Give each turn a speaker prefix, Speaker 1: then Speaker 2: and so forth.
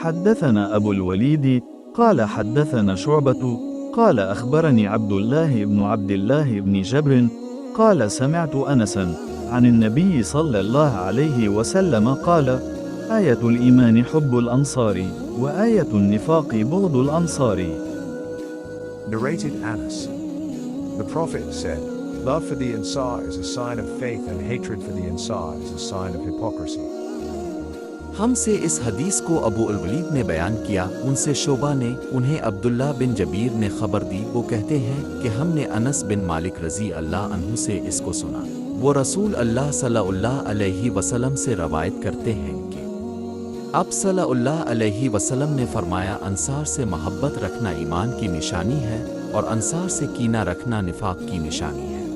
Speaker 1: حدثنا أبو الوليد قال حدثنا شعبة قال أخبرني عبد الله بن عبد الله بن جبر قال سمعت أنسا عن النبي صلى الله عليه وسلم قال: آية الإيمان حب الأنصار وآية النفاق بغض الأنصار.
Speaker 2: Narrated Anas. The Prophet said, love for the Ansar is a sign of faith and hatred for the Ansar is a sign of hypocrisy.
Speaker 3: हमसे इस हदीस को अबू अल-वलीद ने बयान किया, उनसे शोबा ने, उन्हें अब्दुल्ला बिन जबीर ने खबर दी। वो कहते हैं कि हमने अनस बिन मालिक रज़ी अल्लाह अन्हु से इसको सुना। वो रसूल अल्लाह सल्लल्लाहु अलैहि वसल्लम से रवायत करते हैं कि अब सल्लल्लाहु अलैहि वसल्लम ने फरमाया, अंसार से मोहब्बत रखना ईमान की निशानी है और अंसार से कीना रखना निफाक की निशानी है।